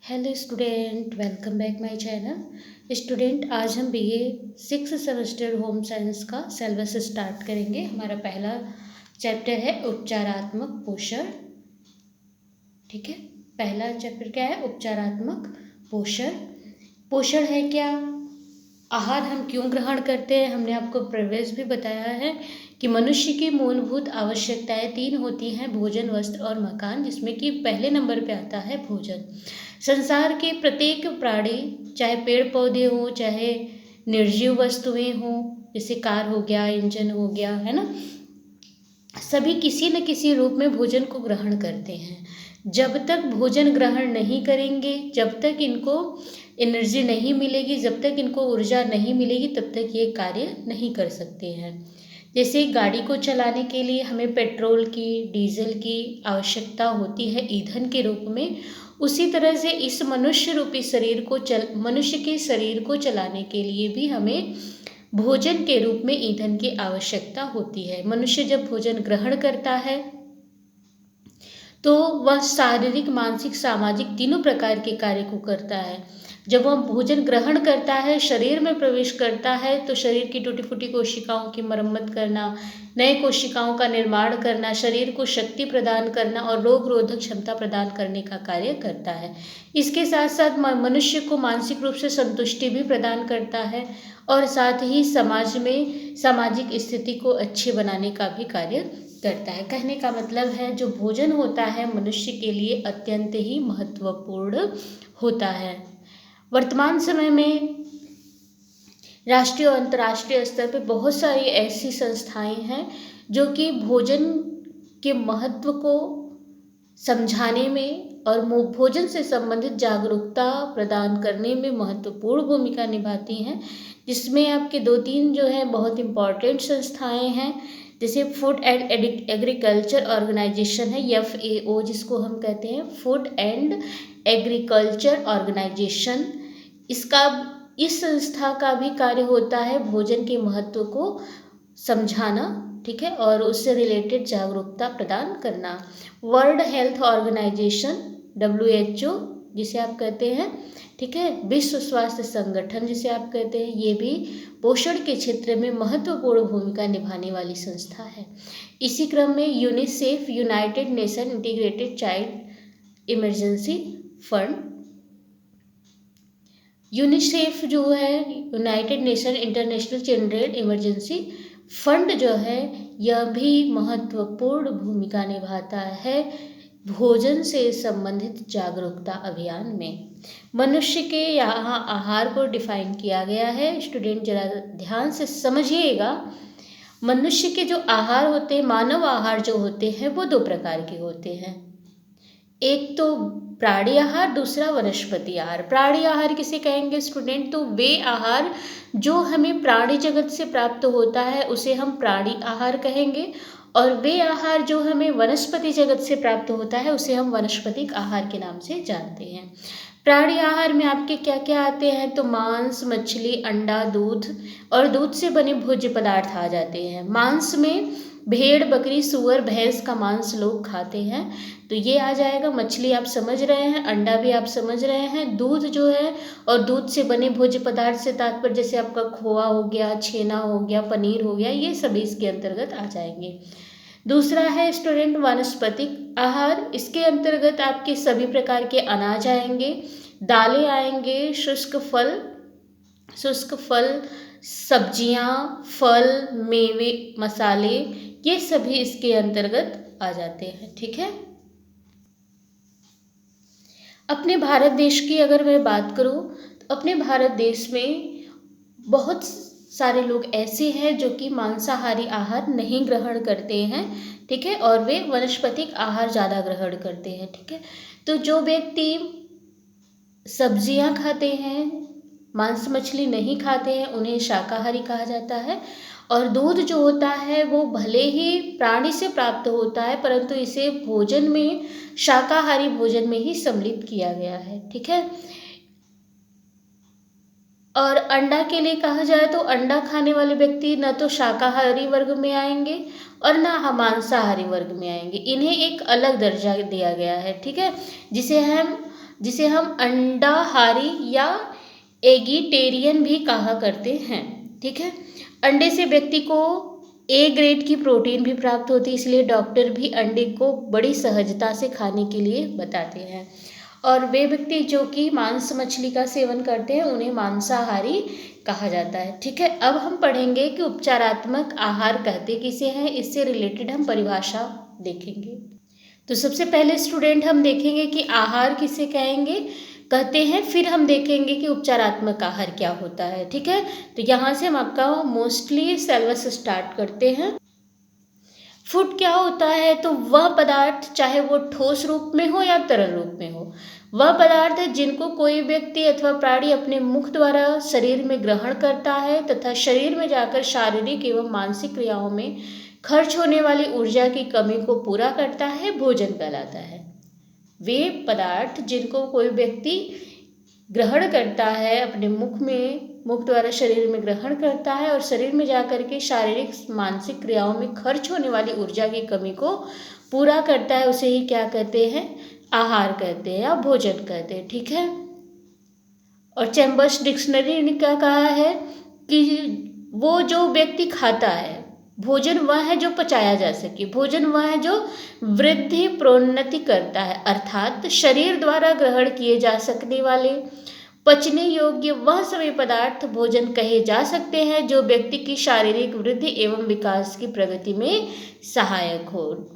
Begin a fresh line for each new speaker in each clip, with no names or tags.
Hello student, welcome back my channel. Student, आज हम BA 6 semester home science का syllabus start करेंगे। हमारा पहला चैप्टर है उपचारात्मक पोषण। ठीक है, पहला चैप्टर क्या है? उपचारात्मक पोषण। पोषण है क्या? आहार हम क्यों ग्रहण करते हैं? हमने आपको प्रीवियस भी बताया है कि मनुष्य की मूलभूत आवश्यकताएं 3 होती हैं: भोजन, वस्त्र और मकान, जिसमें कि पहले नंबर पे आता है भोजन। संसार के प्रत्येक प्राणी, चाहे पेड़ पौधे हों, चाहे निर्जीव वस्तुएं हों, जैसे कार हो गया, इंजन हो गया, है ना, सभी किसी न किसी रूप में भोजन को ग्रहण करते हैं। जब तक भोजन ग्रहण नहीं करेंगे, जब तक इनको एनर्जी नहीं मिलेगी, जब तक इनको ऊर्जा नहीं मिलेगी, तब तक ये कार्य नहीं कर सकते हैं। जैसे गाड़ी को चलाने के लिए हमें पेट्रोल की, डीजल की आवश्यकता होती है ईंधन के रूप में, उसी तरह से इस मनुष्य रूपी मनुष्य के शरीर को चलाने के लिए भी हमें भोजन के रूप में ईंधन की आवश्यकता होती है। मनुष्य जब भोजन ग्रहण करता है तो वह शारीरिक, मानसिक, सामाजिक तीनों प्रकार के कार्य को करता है। जब वह भोजन ग्रहण करता है, शरीर में प्रवेश करता है, तो शरीर की टूटी फूटी कोशिकाओं की मरम्मत करना, नए कोशिकाओं का निर्माण करना, शरीर को शक्ति प्रदान करना और रोग रोधक क्षमता प्रदान करने का कार्य करता है। इसके साथ साथ मनुष्य को मानसिक रूप से संतुष्टि भी प्रदान करता है और साथ ही समाज में सामाजिक स्थिति को अच्छे बनाने का भी कार्य करता है। कहने का मतलब है, जो भोजन होता है मनुष्य के लिए अत्यंत ही महत्वपूर्ण होता है। वर्तमान समय में राष्ट्रीय और अंतर्राष्ट्रीय स्तर पर बहुत सारी ऐसी संस्थाएं हैं जो कि भोजन के महत्व को समझाने में और भोजन से संबंधित जागरूकता प्रदान करने में महत्वपूर्ण भूमिका निभाती हैं, जिसमें आपके 2-3 जो है बहुत इम्पॉर्टेंट संस्थाएं हैं। जैसे फूड एंड एग्रीकल्चर ऑर्गेनाइजेशन है, FAO जिसको हम कहते हैं, फूड एंड एग्रीकल्चर ऑर्गेनाइजेशन। इस संस्था का भी कार्य होता है भोजन के महत्व को समझाना, ठीक है, और उससे रिलेटेड जागरूकता प्रदान करना। वर्ल्ड हेल्थ ऑर्गेनाइजेशन, WHO जिसे आप कहते हैं, ठीक है, विश्व स्वास्थ्य संगठन जिसे आप कहते हैं, ये भी पोषण के क्षेत्र में महत्वपूर्ण भूमिका निभाने वाली संस्था है। इसी क्रम में UNICEF, United nation integrated child emergency fund, UNICEF जो है, United nation international children emergency fund जो है, यह भी महत्वपूर्ण भूमिका निभाता है भोजन से संबंधित जागरूकता अभियान में। मनुष्य के यहाँ आहार को डिफाइन किया गया है। स्टूडेंट जरा ध्यान से समझिएगा। मनुष्य के जो आहार होते हैं, मानव आहार जो होते हैं, वो 2 प्रकार के होते हैं। एक तो प्राणी आहार, दूसरा वनस्पति आहार। प्राणी आहार किसे कहेंगे स्टूडेंट? तो वे आहार जो हमें प्राणी जगत से प्राप्त होता है उसे हम प्राणी आहार कहेंगे, और वे आहार जो हमें वनस्पति जगत से प्राप्त होता है उसे हम वनस्पतिक आहार के नाम से जानते हैं। प्राणी आहार में आपके क्या क्या आते हैं? तो मांस, मछली, अंडा, दूध और दूध से बने भोज्य पदार्थ आ जाते हैं। मांस में भेड़, बकरी, सुअर, भैंस का मांस लोग खाते हैं, तो ये आ जाएगा। मछली आप समझ रहे हैं, अंडा भी आप समझ रहे हैं। दूध जो है और दूध से बने भोज्य पदार्थ से तात्पर्य जैसे आपका खोआ हो गया, छेना हो गया, पनीर हो गया, ये सभी इसके अंतर्गत आ जाएंगे। दूसरा है स्टूडेंट वानस्पतिक आहार। इसके अंतर्गत आपके सभी प्रकार के अनाज आएंगे, दालें आएंगे, शुष्क फल, सब्जियां, फल, मेवे, मसाले, ये सभी इसके अंतर्गत आ जाते हैं, ठीक है। अपने भारत देश की अगर मैं बात करूं तो अपने भारत देश में बहुत सारे लोग ऐसे हैं जो कि मांसाहारी आहार नहीं ग्रहण करते हैं, ठीक है, और वे वनस्पतिक आहार ज़्यादा ग्रहण करते हैं, ठीक है। तो जो व्यक्ति सब्जियां खाते हैं, मांस मछली नहीं खाते हैं, उन्हें शाकाहारी कहा जाता है। और दूध जो होता है वो भले ही प्राणी से प्राप्त होता है, परंतु इसे भोजन में, शाकाहारी भोजन में ही सम्मिलित किया गया है, ठीक है। और अंडा के लिए कहा जाए तो अंडा खाने वाले व्यक्ति न तो शाकाहारी वर्ग में आएंगे और ना मांसाहारी वर्ग में आएंगे, इन्हें एक अलग दर्जा दिया गया है। ठीक है, जिसे हम अंडाहारी या एगिटेरियन भी कहा करते हैं। ठीक है, अंडे से व्यक्ति को ए ग्रेड की प्रोटीन भी प्राप्त होती है, इसलिए डॉक्टर भी अंडे को बड़ी सहजता से खाने के लिए बताते हैं। और वे व्यक्ति जो कि मांस मछली का सेवन करते हैं उन्हें मांसाहारी कहा जाता है। ठीक है, अब हम पढ़ेंगे कि उपचारात्मक आहार कहते किसे हैं, इससे रिलेटेड हम परिभाषा देखेंगे। तो सबसे पहले स्टूडेंट हम देखेंगे कि आहार किसे कहते हैं, फिर हम देखेंगे कि उपचारात्मक आहार क्या होता है। ठीक है, तो यहाँ से हम आपका मोस्टली सिलेबस स्टार्ट करते हैं। फूड क्या होता है, तो वह पदार्थ चाहे वो ठोस रूप में हो या तरल रूप में हो, वह पदार्थ है जिनको कोई व्यक्ति अथवा प्राणी अपने मुख द्वारा शरीर में ग्रहण करता है तथा शरीर में जाकर शारीरिक एवं मानसिक क्रियाओं में खर्च होने वाली ऊर्जा की कमी को पूरा करता है, भोजन कहलाता है। वे पदार्थ जिनको कोई व्यक्ति ग्रहण करता है, अपने मुख द्वारा शरीर में ग्रहण करता है और शरीर में जाकर के शारीरिक मानसिक क्रियाओं में खर्च होने वाली ऊर्जा की कमी को पूरा करता है, उसे ही क्या कहते हैं, आहार कहते हैं या भोजन कहते हैं। ठीक है, और चैम्बर्स डिक्शनरी ने क्या कहा है कि वो जो व्यक्ति खाता है, भोजन वह है जो पचाया जा सके, भोजन वह है जो वृद्धि प्रोन्नति करता है, अर्थात शरीर द्वारा ग्रहण किए जा सकने वाले पचने योग्य वह सभी पदार्थ भोजन कहे जा सकते हैं जो व्यक्ति की शारीरिक वृद्धि एवं विकास की प्रगति में सहायक हो।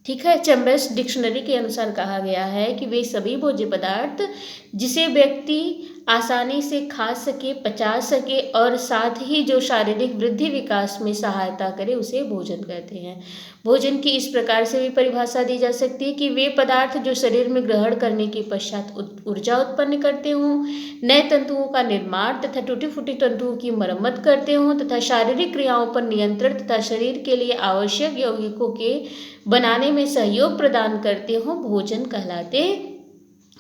ठीक है, चैम्बर्स डिक्शनरी के अनुसार कहा गया है कि वे सभी भोज्य पदार्थ जिसे व्यक्ति आसानी से खा सके, पचा सके और साथ ही जो शारीरिक वृद्धि विकास में सहायता करे उसे भोजन कहते हैं। भोजन की इस प्रकार से भी परिभाषा दी जा सकती है कि वे पदार्थ जो शरीर में ग्रहण करने के पश्चात ऊर्जा उत्पन्न करते हों, नए तंतुओं का निर्माण तथा टूटी फूटी तंतुओं की मरम्मत करते हों तथा शारीरिक क्रियाओं पर नियंत्रण तथा शरीर के लिए आवश्यक यौगिकों के बनाने में सहयोग प्रदान करते हों, भोजन कहलाते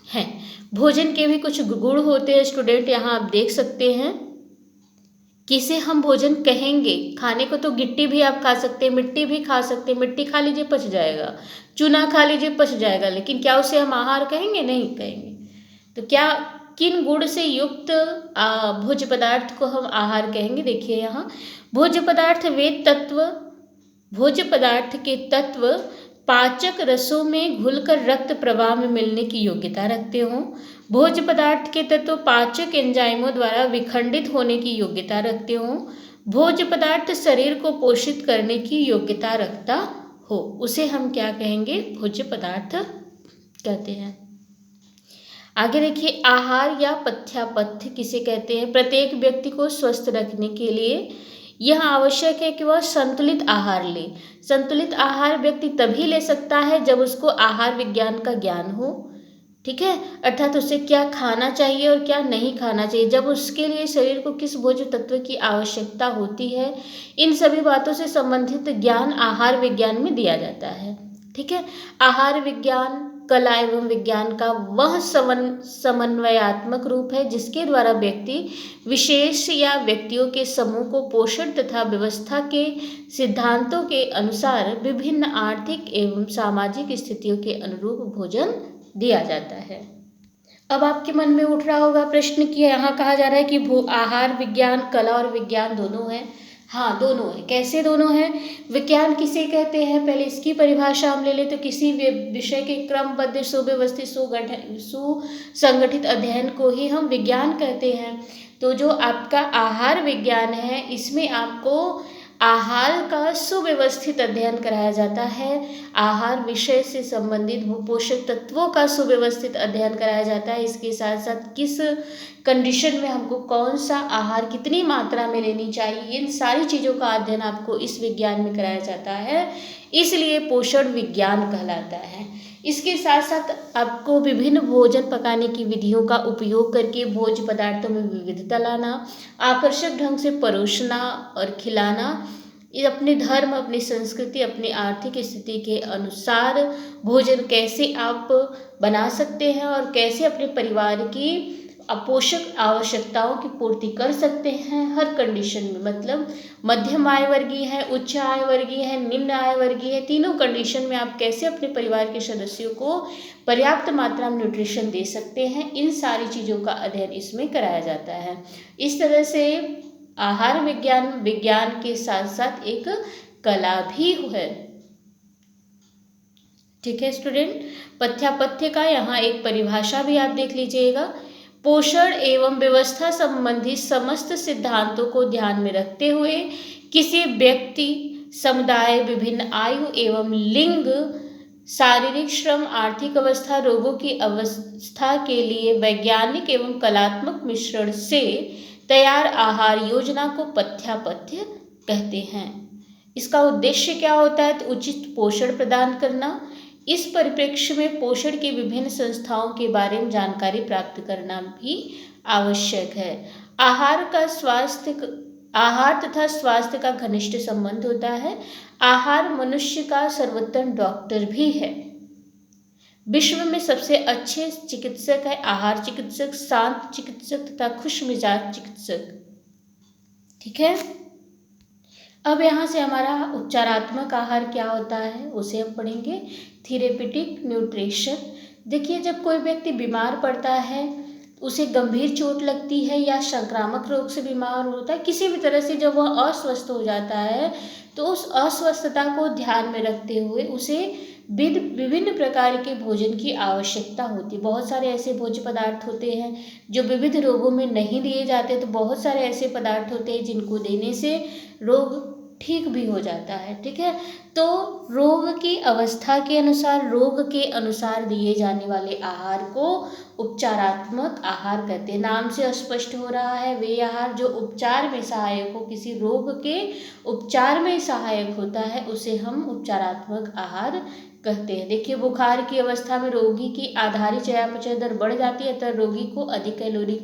हैं। भोजन के भी कुछ गुण होते हैं स्टूडेंट, यहाँ आप देख सकते हैं किसे हम भोजन कहेंगे। खाने को तो गिट्टी भी आप खा सकते हैं, मिट्टी भी खा सकते हैं, मिट्टी खा लीजिए पच जाएगा, चूना खा लीजिए पच जाएगा, लेकिन क्या उसे हम आहार कहेंगे, नहीं कहेंगे। तो क्या किन गुण से युक्त भोज्य पदार्थ को हम आहार कहेंगे, देखिए यहाँ भोज्य पदार्थ के तत्व पाचक रसों में घुलकर रक्त प्रवाह में मिलने की योग्यता रखते हों, भोज्य पदार्थ के तत्व पाचक एंजाइमों द्वारा विखंडित होने की योग्यता रखते हों, भोज्य पदार्थ शरीर को पोषित करने की योग्यता रखता हो, उसे हम क्या कहेंगे, भोज्य पदार्थ कहते हैं। आगे देखिए, आहार या पथ्यापथ्य किसे कहते हैं। प्रत्येक व्यक्ति को स्वस्थ रखने के लिए यह आवश्यक है कि वह संतुलित आहार ले। संतुलित आहार व्यक्ति तभी ले सकता है जब उसको आहार विज्ञान का ज्ञान हो। ठीक है, अर्थात उसे क्या खाना चाहिए और क्या नहीं खाना चाहिए, जब उसके लिए शरीर को किस भोज्य तत्व की आवश्यकता होती है, इन सभी बातों से संबंधित ज्ञान आहार विज्ञान में दिया जाता है। ठीक है, आहार विज्ञान कला एवं विज्ञान का वह समन्वयात्मक रूप है जिसके द्वारा व्यक्ति विशेष या व्यक्तियों के समूह को पोषण तथा व्यवस्था के सिद्धांतों के अनुसार विभिन्न आर्थिक एवं सामाजिक स्थितियों के अनुरूप भोजन दिया जाता है। अब आपके मन में उठ रहा होगा प्रश्न कि यहाँ कहा जा रहा है कि आहार विज्ञान कला और विज्ञान दोनों है। हाँ, दोनों है। कैसे दोनों हैं? विज्ञान किसे कहते हैं, पहले इसकी परिभाषा हम ले लें तो किसी विषय के क्रमबद्ध सुव्यवस्थित सुसंगठित अध्ययन को ही हम विज्ञान कहते हैं। तो जो आपका आहार विज्ञान है, इसमें आपको आहार का सुव्यवस्थित अध्ययन कराया जाता है, आहार विषय से संबंधित पोषक तत्वों का सुव्यवस्थित अध्ययन कराया जाता है। इसके साथ साथ किस कंडीशन में हमको कौन सा आहार कितनी मात्रा में लेनी चाहिए, इन सारी चीज़ों का अध्ययन आपको इस विज्ञान में कराया जाता है, इसलिए पोषण विज्ञान कहलाता है। इसके साथ साथ आपको विभिन्न भोजन पकाने की विधियों का उपयोग करके भोज्य पदार्थों में विविधता लाना, आकर्षक ढंग से परोसना और खिलाना, ये अपने धर्म, अपनी संस्कृति, अपनी आर्थिक स्थिति के अनुसार भोजन कैसे आप बना सकते हैं और कैसे अपने परिवार की पोषक आवश्यकताओं की पूर्ति कर सकते हैं हर कंडीशन में। मतलब मध्यम आय वर्गीय है, उच्च आय वर्गीय है, निम्न आय वर्गीय है, तीनों कंडीशन में आप कैसे अपने परिवार के सदस्यों को पर्याप्त मात्रा में न्यूट्रिशन दे सकते हैं, इन सारी चीज़ों का अध्ययन इसमें कराया जाता है। इस तरह से आहार विज्ञान के साथ साथ एक कला भी है। ठीक है स्टूडेंट, पथ्यापथ्य का यहाँ एक परिभाषा भी आप देख लीजिएगा। पोषण एवं व्यवस्था संबंधी समस्त सिद्धांतों को ध्यान में रखते हुए किसी व्यक्ति, समुदाय, विभिन्न आयु एवं लिंग, शारीरिक श्रम, आर्थिक अवस्था, रोगों की अवस्था के लिए वैज्ञानिक एवं कलात्मक मिश्रण से तैयार आहार योजना को पथ्यापथ्य कहते हैं। इसका उद्देश्य क्या होता है? तो उचित पोषण प्रदान करना। इस परिप्रेक्ष्य में पोषण की विभिन्न संस्थाओं के बारे में जानकारी प्राप्त करना भी आवश्यक है। आहार तथा स्वास्थ्य का घनिष्ठ संबंध होता है। आहार मनुष्य का सर्वोत्तम डॉक्टर भी है। विश्व में सबसे अच्छे चिकित्सक है आहार चिकित्सक, शांत चिकित्सक तथा खुश मिजाज चिकित्सक। ठीक है, अब यहाँ से हमारा उपचारात्मक आहार क्या होता है उसे हम पढ़ेंगे। Therapeutic nutrition. देखिए, जब कोई व्यक्ति बीमार पड़ता है, उसे गंभीर चोट लगती है या संक्रामक रोग से बीमार होता है, किसी भी तरह से जब वह अस्वस्थ हो जाता है, तो उस अस्वस्थता को ध्यान में रखते हुए उसे विभिन्न प्रकार के भोजन की आवश्यकता होती है। बहुत सारे ऐसे भोज्य पदार्थ होते हैं जो विविध रोगों में नहीं दिए जाते, तो बहुत सारे ऐसे पदार्थ होते हैं जिनको देने से रोग ठीक भी हो जाता है। ठीक है, तो रोग की अवस्था के अनुसार, रोग के अनुसार दिए जाने वाले आहार को उपचारात्मक आहार कहते हैं। नाम से स्पष्ट हो रहा है, वे आहार जो उपचार में सहायक हो, किसी रोग के उपचार में सहायक होता है, उसे हम उपचारात्मक आहार कहते हैं। देखिए, बुखार की अवस्था में रोगी की आधारित चयापचय दर बढ़ जाती है, तो रोगी को अधिक कैलोरी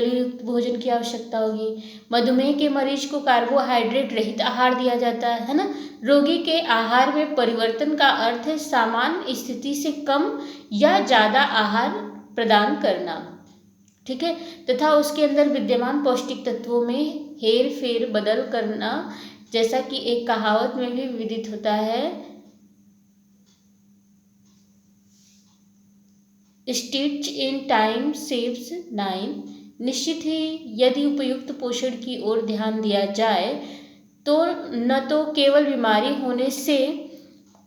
युक्त भोजन की आवश्यकता होगी। मधुमेह के मरीज को कार्बोहाइड्रेट रहित आहार दिया जाता है ना। रोगी के आहार में परिवर्तन का अर्थ है सामान्य स्थिति से कम या ज़्यादा आहार प्रदान करना। ठीक है, तथा उसके अंदर विद्यमान पौष्टिक तत्वों में हेर फेर बदल करना, जैसा कि एक कहावत में भी विदित होता है, स्टिच इन टाइम सेव्स 9। निश्चित ही यदि उपयुक्त पोषण की ओर ध्यान दिया जाए तो न तो केवल बीमारी होने से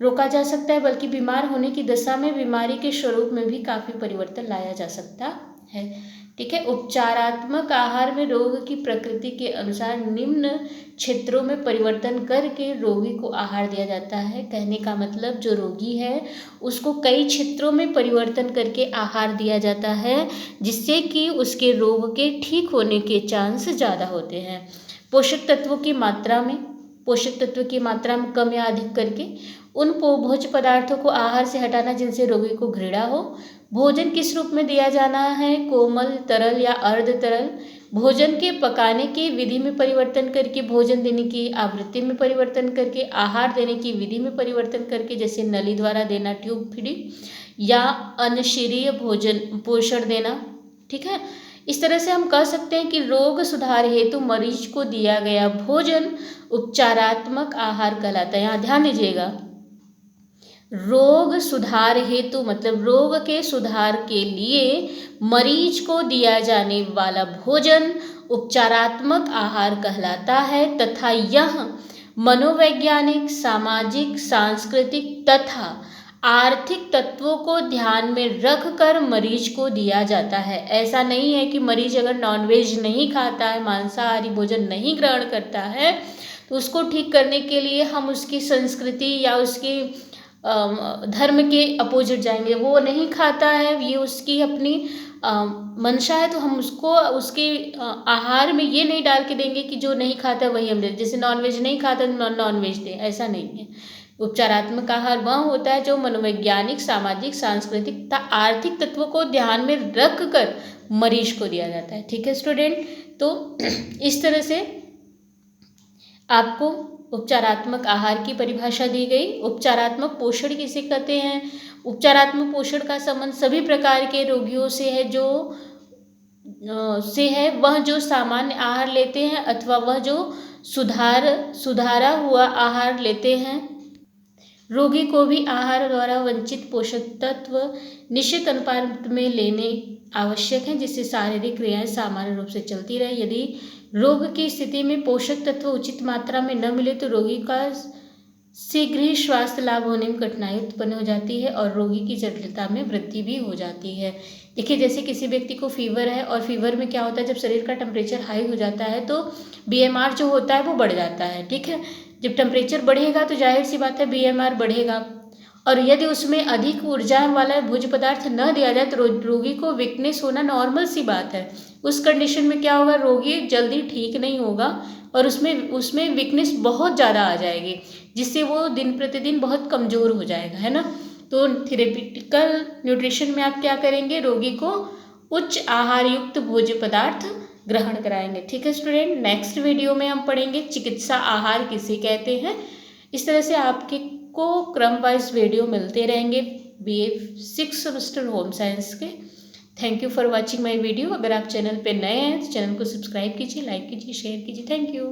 रोका जा सकता है, बल्कि बीमार होने की दशा में बीमारी के स्वरूप में भी काफ़ी परिवर्तन लाया जा सकता है। ठीक है, उपचारात्मक आहार में रोग की प्रकृति के अनुसार निम्न क्षेत्रों में परिवर्तन करके रोगी को आहार दिया जाता है। कहने का मतलब, जो रोगी है उसको कई क्षेत्रों में परिवर्तन करके आहार दिया जाता है, जिससे कि उसके रोग के ठीक होने के चांस ज़्यादा होते हैं। पोषक तत्वों की मात्रा में कम या अधिक करके उन भोज्य पदार्थों को आहार से हटाना जिनसे रोगी को घृणा हो। भोजन किस रूप में दिया जाना है, कोमल, तरल या अर्ध तरल। भोजन के पकाने की विधि में परिवर्तन करके, भोजन देने की आवृत्ति में परिवर्तन करके, आहार देने की विधि में परिवर्तन करके, जैसे नली द्वारा देना, ट्यूब फीडिंग या अनशरीय पोषण देना। ठीक है, इस तरह से हम कह सकते हैं कि रोग सुधार हेतु मरीज को दिया गया भोजन उपचारात्मक आहार कहलाता है। यहाँ ध्यान दीजिएगा, रोग सुधार हेतु मतलब रोग के सुधार के लिए मरीज को दिया जाने वाला भोजन उपचारात्मक आहार कहलाता है, तथा यह मनोवैज्ञानिक, सामाजिक, सांस्कृतिक तथा आर्थिक तत्वों को ध्यान में रखकर मरीज को दिया जाता है। ऐसा नहीं है कि मरीज अगर नॉनवेज नहीं खाता है, मांसाहारी भोजन नहीं ग्रहण करता है, तो उसको ठीक करने के लिए हम उसकी संस्कृति या उसकी धर्म के अपोजिट जाएंगे। वो नहीं खाता है, ये उसकी अपनी मंशा है, तो हम उसको उसके आहार में ये नहीं डाल के देंगे कि जो नहीं खाता वही हम दें। जैसे नॉनवेज नहीं खाता तो नॉनवेज दें, ऐसा नहीं है। उपचारात्मक आहार वह होता है जो मनोवैज्ञानिक, सामाजिक, सांस्कृतिक तथा आर्थिक तत्वों को ध्यान में रख कर मरीज को दिया जाता है। ठीक है स्टूडेंट, तो इस तरह से आपको उपचारात्मक आहार की परिभाषा दी गई। उपचारात्मक पोषण किसे कहते हैं? उपचारात्मक पोषण का संबंध सभी प्रकार के रोगियों से है जो से है, वह जो सामान्य आहार लेते हैं अथवा वह जो सुधारा हुआ आहार लेते हैं। रोगी को भी आहार द्वारा वंचित पोषक तत्व निश्चित अनुपात में लेने आवश्यक हैं, जिससे शारीरिक क्रियाएं सामान्य रूप से चलती रहे। यदि रोग की स्थिति में पोषक तत्व उचित मात्रा में न मिले तो रोगी का शीघ्र ही स्वास्थ्य लाभ होने में कठिनाई उत्पन्न हो जाती है और रोगी की जटिलता में वृद्धि भी हो जाती है। देखिए, जैसे किसी व्यक्ति को फीवर है और फीवर में क्या होता है, जब शरीर का टेम्परेचर हाई हो जाता है तो BMR जो होता है वो बढ़ जाता है। ठीक है, जब टेम्परेचर बढ़ेगा तो जाहिर सी बात है BMR बढ़ेगा, और यदि उसमें अधिक ऊर्जा वाला भोज्य पदार्थ न दिया जाए तो रोगी को वीकनेस होना नॉर्मल सी बात है। उस कंडीशन में क्या होगा, रोगी जल्दी ठीक नहीं होगा और उसमें वीकनेस बहुत ज़्यादा आ जाएगी, जिससे वो दिन प्रतिदिन बहुत कमज़ोर हो जाएगा, है ना। तो थेरेपिटिकल न्यूट्रिशन में आप क्या करेंगे, रोगी को उच्च आहार युक्त भोज्य पदार्थ ग्रहण कराएंगे। ठीक है स्टूडेंट, नेक्स्ट वीडियो में हम पढ़ेंगे चिकित्सा आहार किसे कहते हैं। इस तरह से आपके को क्रम वाइज वीडियो मिलते रहेंगे BA 6 सेमेस्टर होम साइंस के। Thank you for watching my video. अगर आप चैनल पे नए हैं तो चैनल को सब्सक्राइब कीजिए, लाइक कीजिए, शेयर कीजिए। Thank you.